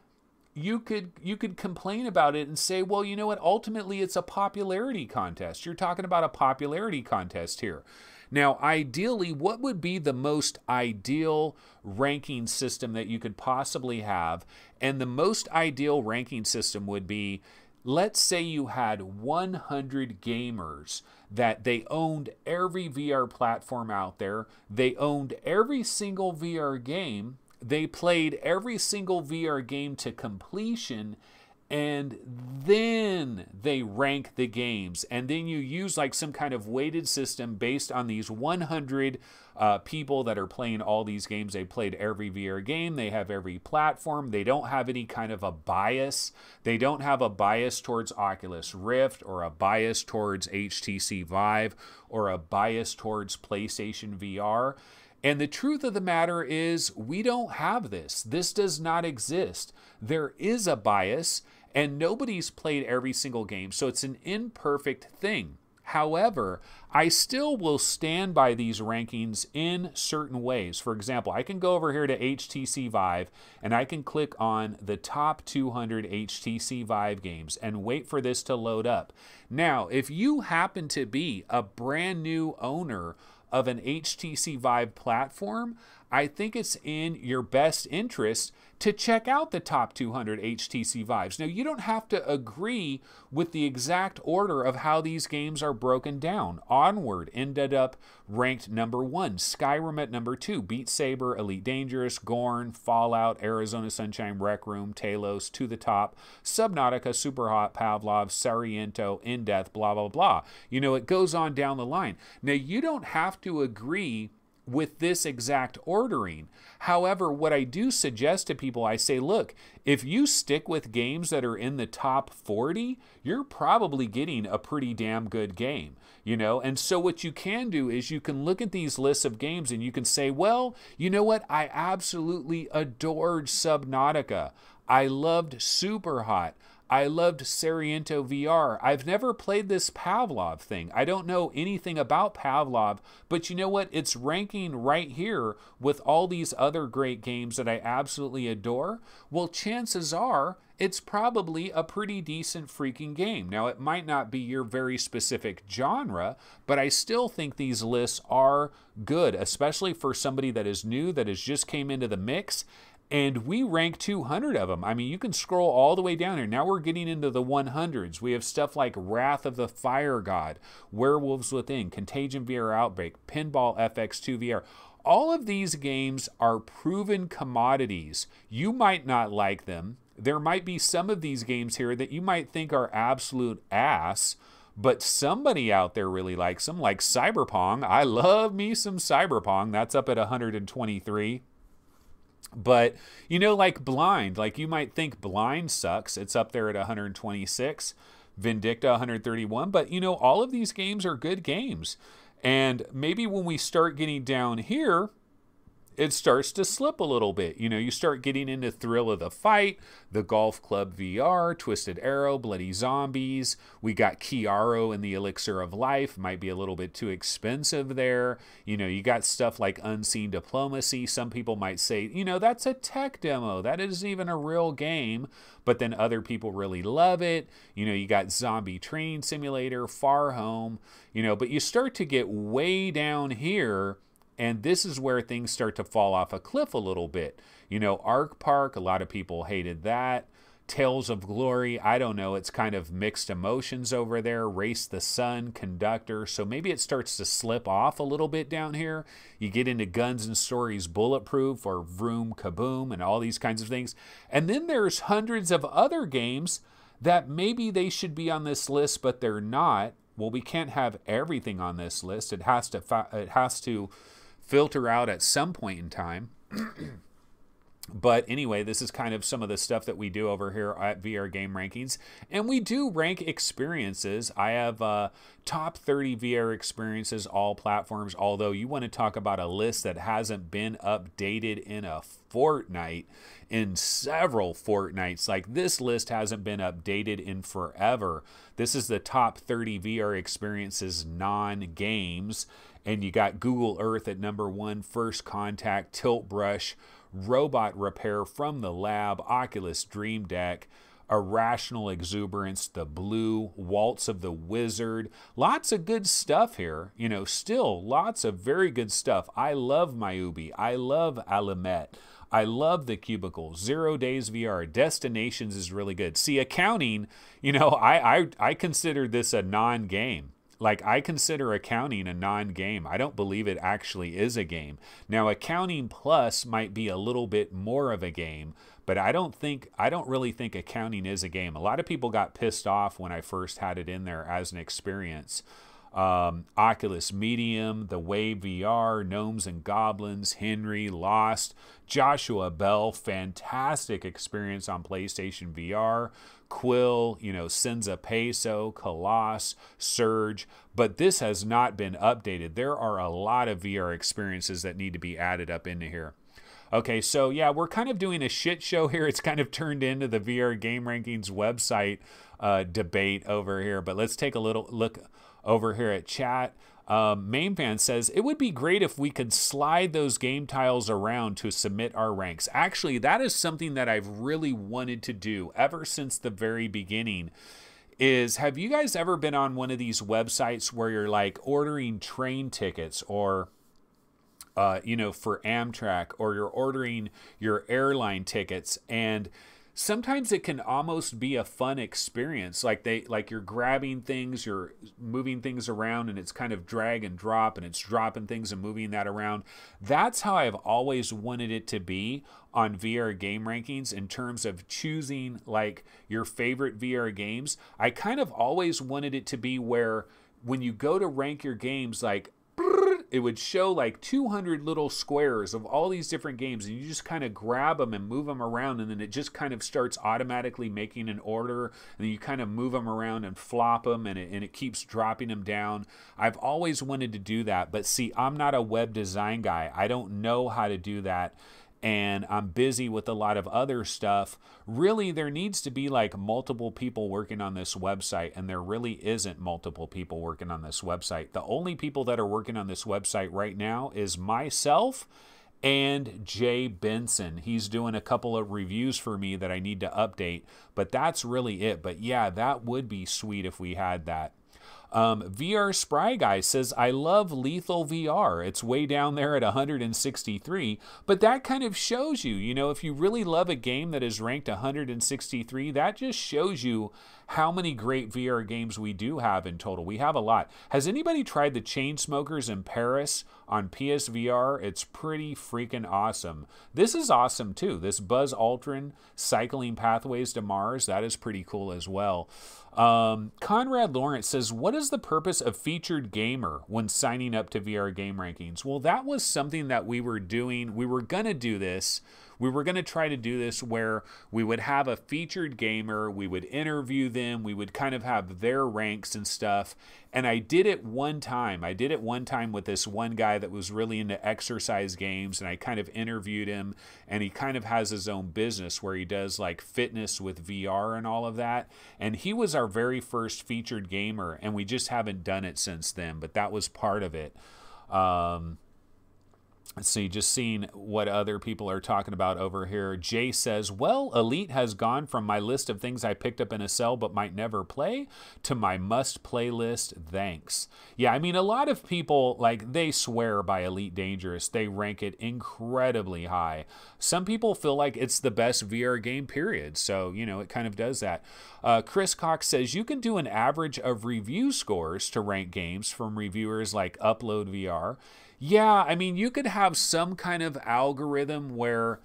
Speaker 1: you could complain about it and say, well, you know what, ultimately it's a popularity contest. You're talking about a popularity contest here. Now, ideally, what would be the most ideal ranking system that you could possibly have? And the most ideal ranking system would be, let's say you had 100 gamers that they owned every VR platform out there. They owned every single VR game. They played every single VR game to completion, and then they rank the games. And then you use like some kind of weighted system based on these 100 people that are playing all these games. They played every VR game. They have every platform. They don't have any kind of a bias. They don't have a bias towards Oculus Rift or a bias towards HTC Vive or a bias towards PlayStation VR. And the truth of the matter is, we don't have this. This does not exist. There is a bias, and nobody's played every single game, so it's an imperfect thing. However, I still will stand by these rankings in certain ways. For example, I can go over here to HTC Vive, and I can click on the top 200 HTC Vive games and wait for this to load up. Now, if you happen to be a brand new owner of an HTC Vive platform, I think it's in your best interest to check out the top 200 HTC Vives. Now, you don't have to agree with the exact order of how these games are broken down. Onward ended up ranked number 1, Skyrim at number 2, Beat Saber, Elite Dangerous, Gorn, Fallout, Arizona Sunshine, Rec Room, Talos, To the Top, Subnautica, Superhot, Pavlov, Sariento, In Death, blah, blah, blah. You know, it goes on down the line. Now, you don't have to agree with this exact ordering. However, what I do suggest to people, I say, look, if you stick with games that are in the top 40, you're probably getting a pretty damn good game, you know? And so what you can do is you can look at these lists of games and you can say, well, you know what? I absolutely adored Subnautica. I loved Superhot. I loved Sariento VR. I've never played this Pavlov thing. I don't know anything about Pavlov, but you know what? It's ranking right here with all these other great games that I absolutely adore. Well, chances are it's probably a pretty decent freaking game. Now, it might not be your very specific genre, but I still think these lists are good, especially for somebody that is new, that has just came into the mix. And we rank 200 of them. I mean, you can scroll all the way down here. Now we're getting into the 100s. We have stuff like Wrath of the Fire God, Werewolves Within, Contagion VR Outbreak, Pinball FX2 VR. All of these games are proven commodities. You might not like them. There might be some of these games here that you might think are absolute ass, but somebody out there really likes them, like Cyberpong. I love me some Cyberpong. That's up at 123. But, you know, like Blind, like you might think Blind sucks. It's up there at 126, Vindicta 131. But, you know, all of these games are good games. And maybe when we start getting down here, it starts to slip a little bit. You know, you start getting into Thrill of the Fight, the Golf Club VR, Twisted Arrow, Bloody Zombies. We got Chiaro and the Elixir of Life. Might be a little bit too expensive there. You know, you got stuff like Unseen Diplomacy. Some people might say, you know, that's a tech demo. That isn't even a real game. But then other people really love it. You know, you got Zombie Training Simulator, Far Home. You know, but you start to get way down here, and this is where things start to fall off a cliff a little bit. You know, Arc Park, a lot of people hated that. Tales of Glory, I don't know, it's kind of mixed emotions over there. Race the Sun, Conductor, so maybe it starts to slip off a little bit down here. You get into Guns and Stories Bulletproof or Vroom Kaboom and all these kinds of things. And then there's hundreds of other games that maybe they should be on this list, but they're not. Well, we can't have everything on this list. It has to filter out at some point in time. But anyway, this is kind of some of the stuff that we do over here at VR Game Rankings. And we do rank experiences. I have top 30 VR experiences, all platforms. Although you want to talk about a list that hasn't been updated in a fortnight, in several fortnights. Like this list hasn't been updated in forever. This is the top 30 VR experiences, non-games. And you got Google Earth at number 1, First Contact, Tilt Brush, Robot Repair, From the Lab, Oculus Dream Deck, Irrational Exuberance, The Blue, Waltz of the Wizard. Lots of good stuff here. You know, still lots of very good stuff. I love Mayubi. I love Alimet. I love The Cubicle. 0 Days VR. Destinations is really good. See, accounting, you know, I consider this a non-game. Like, I consider accounting a non-game. I don't believe it actually is a game. Now, accounting plus might be a little bit more of a game, but I don't really think accounting is a game. A lot of people got pissed off when I first had it in there as an experience. Oculus Medium, The Wave VR, Gnomes and Goblins, Henry, Lost, Joshua Bell, fantastic experience on PlayStation VR, Quill, you know, Senza Peso, Coloss, Surge, but this has not been updated. There are a lot of VR experiences that need to be added up into here. Okay, so yeah, we're kind of doing a shit show here. It's kind of turned into the VR Game Rankings website debate over here, but let's take a little look over here at chat. Main Fan says, it would be great if we could slide those game tiles around to submit our ranks. Actually, that is something that I've really wanted to do ever since the very beginning. is, have you guys ever been on one of these websites where you're like ordering train tickets or you know, for Amtrak, or you're ordering your airline tickets, and sometimes it can almost be a fun experience. Like you're grabbing things, you're moving things around, and it's kind of drag and drop, and it's dropping things and moving that around. That's how I've always wanted it to be on VR game rankings in terms of choosing like your favorite VR games. I kind of always wanted it to be where when you go to rank your games, like it would show like 200 little squares of all these different games, and you just kind of grab them and move them around, and then it just kind of starts automatically making an order, and then you kind of move them around and flop them, and it keeps dropping them down. I've always wanted to do that, but see, I'm not a web design guy. I don't know how to do that, and I'm busy with a lot of other stuff. Really, there needs to be like multiple people working on this website, and there really isn't multiple people working on this website. The only people that are working on this website right now is myself and Jay Benson. He's doing a couple of reviews for me that I need to update, but that's really it. But yeah, that would be sweet if we had that. VR Spry Guy says, I love Lethal VR. It's way down there at 163, but that kind of shows you, you know, if you really love a game that is ranked 163, that just shows you how many great VR games we do have in total. We have a lot. Has anybody tried the Chainsmokers in Paris on PSVR? It's pretty freaking awesome. This is awesome too. This Buzz Aldrin Cycling Pathways to Mars, that is pretty cool as well. Conrad Lawrence says, what is the purpose of featured gamer when signing up to VR game rankings? Well, that was something that we were doing. We were going to do this. We were going to try to do this where we would have a featured gamer, we would interview them, we would kind of have their ranks and stuff. And I did it one time. I did it one time with this one guy that was really into exercise games, and I kind of interviewed him, and he kind of has his own business where he does like fitness with VR and all of that. And he was our very first featured gamer, and we just haven't done it since then, but that was part of it. Let's see, just seeing what other people are talking about over here. Jay says, well, Elite has gone from my list of things I picked up in a cell but might never play to my must-play list. Thanks. Yeah, I mean, a lot of people, like, they swear by Elite Dangerous. They rank it incredibly high. Some people feel like it's the best VR game, period. So, you know, it kind of does that. Chris Cox says, you can do an average of review scores to rank games from reviewers like Upload VR. Yeah, I mean, you could have some kind of algorithm where,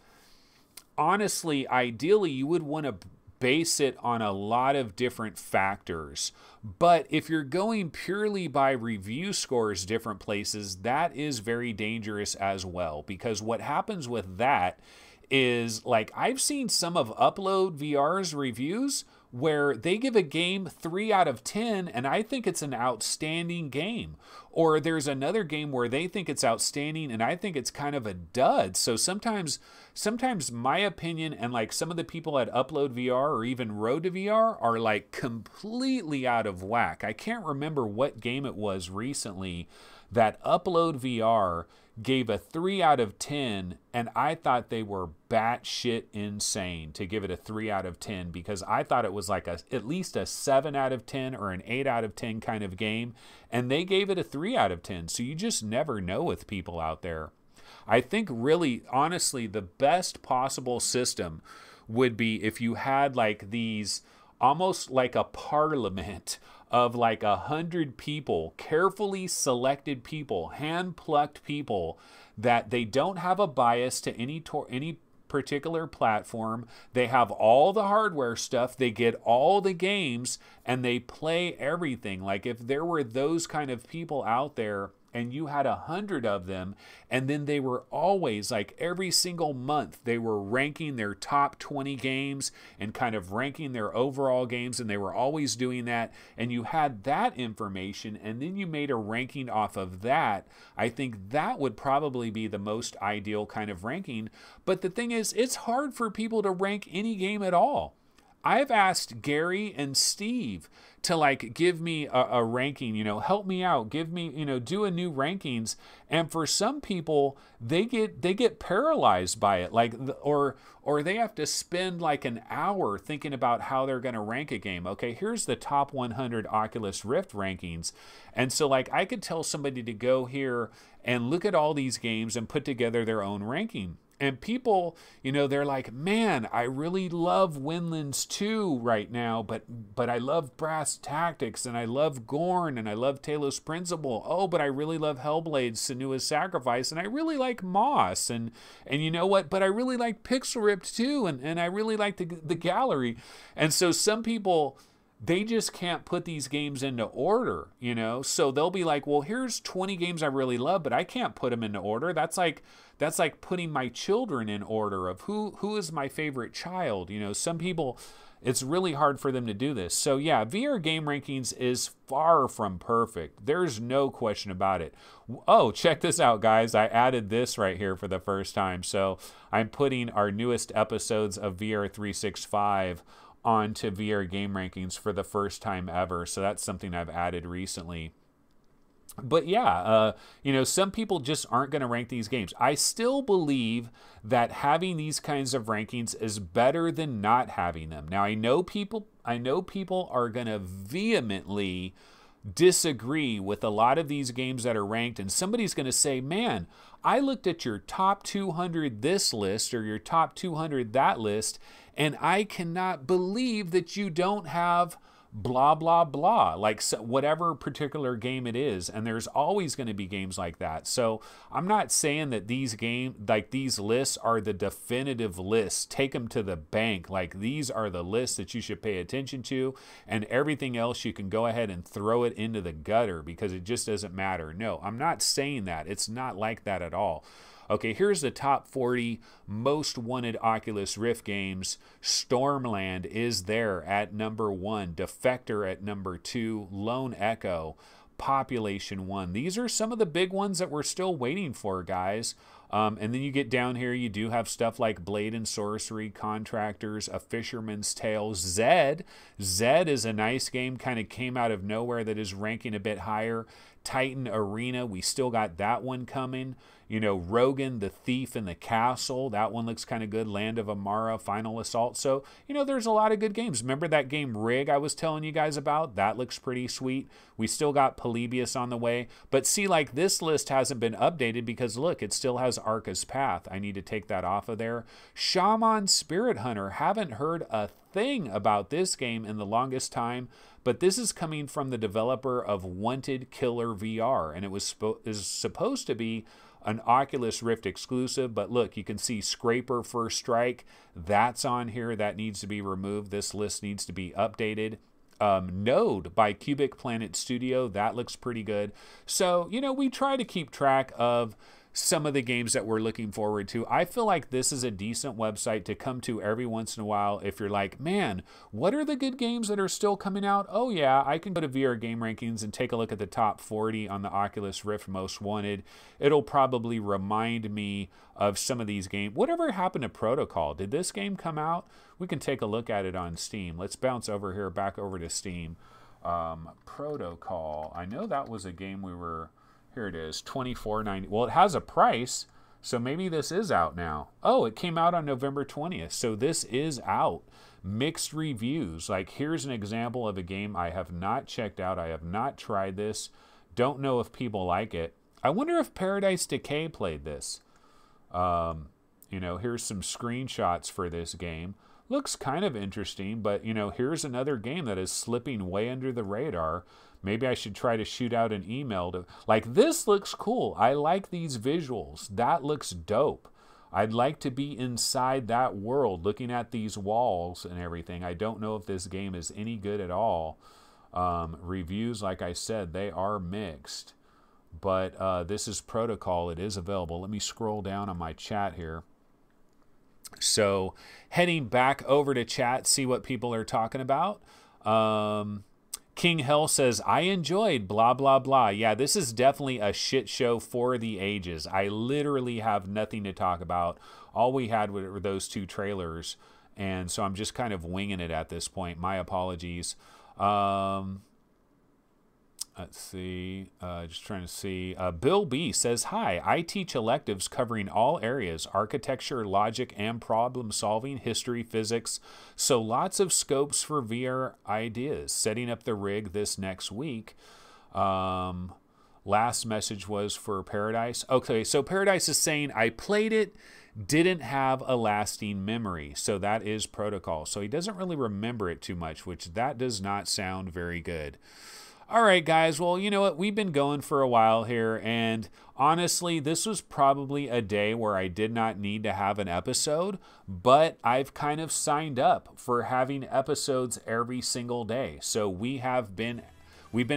Speaker 1: honestly, ideally, you would want to base it on a lot of different factors. But if you're going purely by review scores different places, that is very dangerous as well. Because what happens with that is, like, I've seen some of Upload VR's reviews where they give a game 3 out of 10, and I think it's an outstanding game. Or there's another game where they think it's outstanding, and I think it's kind of a dud. So sometimes my opinion and like some of the people at Upload VR or even Road to VR are like completely out of whack. I can't remember what game it was recently that Upload VR gave a 3 out of 10, and I thought they were batshit insane to give it a 3 out of 10, because I thought it was like at least a 7 out of 10 or an 8 out of 10 kind of game, and they gave it a 3 out of 10. So you just never know with people out there. I think really, honestly, the best possible system would be if you had like these, almost like a parliament of like 100 people, carefully selected people, hand-plucked people, that they don't have a bias to any particular platform. They have all the hardware stuff, they get all the games, and they play everything. Like if there were those kind of people out there, and you had 100 of them, and then they were always, like every single month, they were ranking their top 20 games and kind of ranking their overall games, and they were always doing that, and you had that information, and then you made a ranking off of that. I think that would probably be the most ideal kind of ranking. But the thing is, it's hard for people to rank any game at all. I've asked Gary and Steve to like give me a ranking, help me out, give me, do a new rankings. And for some people, they get paralyzed by it, like, or they have to spend like an hour thinking about how they're going to rank a game. Okay, here's the top 100 Oculus Rift rankings. And so like I could tell somebody to go here and look at all these games and put together their own ranking. And people, they're like, man, I really love Windlands 2 right now, but I love Brass Tactics, and I love Gorn, and I love Talos Principle. Oh, but I really love Hellblade's Senua's Sacrifice, and I really like Moss, and you know what? But I really like Pixel Ripped too, and I really like the Gallery. And so some people, they just can't put these games into order, So they'll be like, well, here's 20 games I really love, but I can't put them into order. That's like putting my children in order of who is my favorite child. Some people, it's really hard for them to do this. So yeah, VR game rankings is far from perfect. There's no question about it. Oh, check this out, guys. I added this right here for the first time. So I'm putting our newest episodes of VR 365 onto VR game rankings for the first time ever. So that's something I've added recently. But yeah, some people just aren't going to rank these games. I still believe that having these kinds of rankings is better than not having them. Now, I know people are going to vehemently disagree with a lot of these games that are ranked, and somebody's going to say, man, I looked at your top 200 this list or your top 200 that list, and I cannot believe that you don't have blah, blah, blah, like whatever particular game it is. And there's always going to be games like that. So I'm not saying that these lists are the definitive lists. Take them to the bank. Like, these are the lists that you should pay attention to, and everything else you can go ahead and throw it into the gutter because it just doesn't matter. No, I'm not saying that. It's not like that at all. Okay, here's the top 40 most wanted Oculus Rift games. Stormland is there at number 1. Defector at number 2. Lone Echo. Population 1. These are some of the big ones that we're still waiting for, guys. And then you get down here, you do have stuff like Blade and Sorcery, Contractors, A Fisherman's Tale, Zed. Zed is a nice game, kind of came out of nowhere, that is ranking a bit higher. Titan Arena, we still got that one coming. Rogan, The Thief in the Castle, that one looks kind of good. Land of Amara, Final Assault. So, there's a lot of good games. Remember that game Rig I was telling you guys about? That looks pretty sweet. We still got Polybius on the way. But see, like, this list hasn't been updated because, look, it still has Arca's Path. I need to take that off of there. Shaman Spirit Hunter, haven't heard a thing about this game in the longest time, but this is coming from the developer of Wanted Killer VR, and it is supposed to be an Oculus Rift exclusive. But look, you can see Scraper First Strike, that's on here. That needs to be removed. This list needs to be updated. Node by Cubic Planet Studio, that looks pretty good. So, we try to keep track of some of the games that we're looking forward to. I feel like this is a decent website to come to every once in a while if you're like, man, what are the good games that are still coming out? Oh yeah, I can go to VR Game Rankings and take a look at the top 40 on the Oculus Rift Most Wanted. It'll probably remind me of some of these games. Whatever happened to Protocol? Did this game come out? We can take a look at it on Steam. Let's bounce over here, back over to Steam. Protocol. I know that was a game we were... Here it is, $24.90. Well, it has a price, so maybe this is out now. Oh, it came out on November 20th, so this is out. Mixed reviews. Like, here's an example of a game I have not checked out. I have not tried this. Don't know if people like it. I wonder if Paradise Decay played this. Here's some screenshots for this game. Looks kind of interesting, but, here's another game that is slipping way under the radar. Maybe I should try to shoot out an email to... Like, this looks cool. I like these visuals. That looks dope. I'd like to be inside that world, looking at these walls and everything. I don't know if this game is any good at all. Reviews, like I said, they are mixed. But this is Protocol. It is available. Let me scroll down on my chat here. So, heading back over to chat, see what people are talking about. King Hell says, I enjoyed blah, blah, blah. Yeah, this is definitely a shit show for the ages. I literally have nothing to talk about. All we had were those 2 trailers. And so I'm just kind of winging it at this point. My apologies. Let's see. Just trying to see. Bill B says, hi, I teach electives covering all areas, architecture, logic, and problem solving, history, physics. So lots of scopes for VR ideas. Setting up the rig this next week. Last message was for Paradise. Okay, so Paradise is saying, I played it, didn't have a lasting memory. So that is protocol. So he doesn't really remember it too much, which that does not sound very good. All right, guys. Well, you know what? We've been going for a while here, and honestly, this was probably a day where I did not need to have an episode, but I've kind of signed up for having episodes every single day. So we've been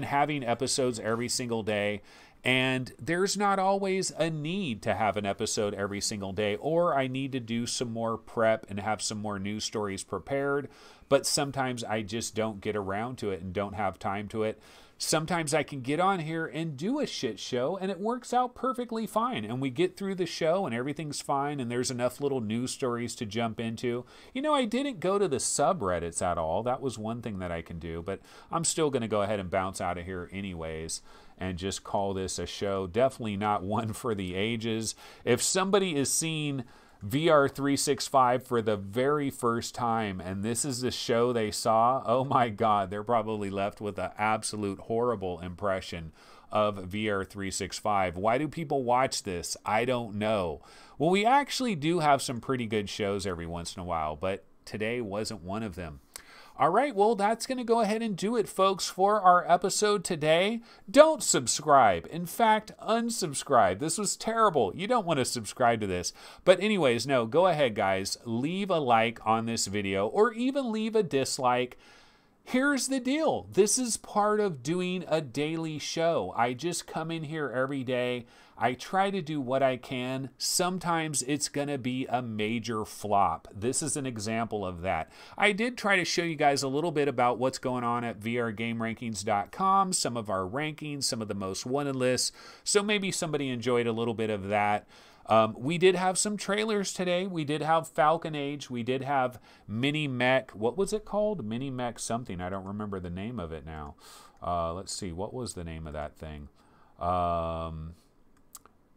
Speaker 1: having episodes every single day, and there's not always a need to have an episode every single day, or I need to do some more prep and have some more news stories prepared, but sometimes I just don't get around to it and don't have time to it. Sometimes I can get on here and do a shit show and it works out perfectly fine. And we get through the show and everything's fine and there's enough little news stories to jump into. You know, I didn't go to the subreddits at all. That was one thing that I can do, but I'm still going to go ahead and bounce out of here anyways and just call this a show. Definitely not one for the ages. If somebody is seeing VR 365 for the very first time and this is the show they saw, oh my God, they're probably left with an absolute horrible impression of VR 365. Why do people watch this? I don't know. Well, we actually do have some pretty good shows every once in a while, but today wasn't one of them. All right, well, that's going to go ahead and do it, folks, for our episode today. Don't subscribe. In fact, unsubscribe. This was terrible. You don't want to subscribe to this. But anyways, no, go ahead, guys. Leave a like on this video or even leave a dislike. Here's the deal. This is part of doing a daily show. I just come in here every day. I try to do what I can. Sometimes it's going to be a major flop. This is an example of that. I did try to show you guys a little bit about what's going on at vrgamerankings.com, some of our rankings, some of the most wanted lists. So maybe somebody enjoyed a little bit of that. We did have some trailers today. We did have Falcon Age. We did have Mini Mech. What was it called? Mini Mech something. I don't remember the name of it now. Let's see. What was the name of that thing?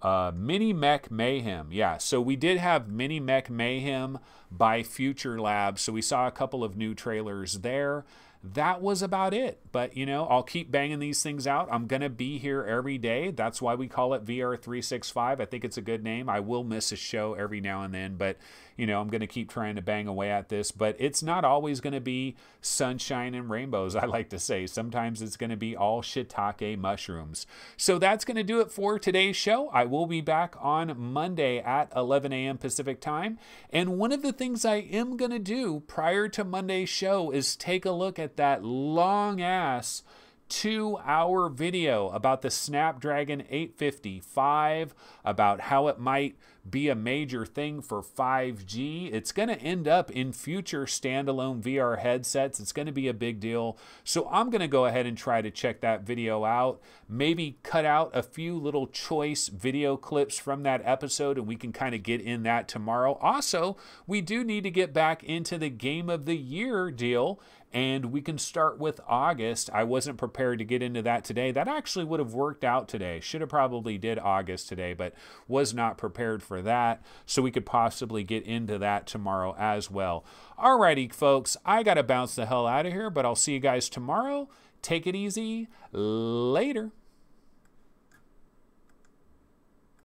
Speaker 1: Mini Mech Mayhem. Yeah, so we did have Mini Mech Mayhem by Future Labs. So we saw a couple of new trailers there. That was about it. But, you know, I'll keep banging these things out. I'm going to be here every day. That's why we call it VR 365. I think it's a good name. I will miss a show every now and then, but, you know, I'm going to keep trying to bang away at this. But it's not always going to be sunshine and rainbows, I like to say. Sometimes it's going to be all shiitake mushrooms. So that's going to do it for today's show. I will be back on Monday at 11 a.m. Pacific time. And one of the things I am going to do prior to Monday's show is take a look at that long-ass 2-hour video about the Snapdragon 855, about how it might be a major thing for 5G. It's going to end up in future standalone VR headsets. It's going to be a big deal. So I'm going to go ahead and try to check that video out, maybe cut out a few little choice video clips from that episode, and we can kind of get in that tomorrow. Also, we do need to get back into the Game of the Year deal, and we can start with August. I wasn't prepared to get into that today. That actually would have worked out today. Should have probably did August today, but was not prepared for that. So we could possibly get into that tomorrow as well. Alrighty, folks, I got to bounce the hell out of here, but I'll see you guys tomorrow. Take it easy. Later.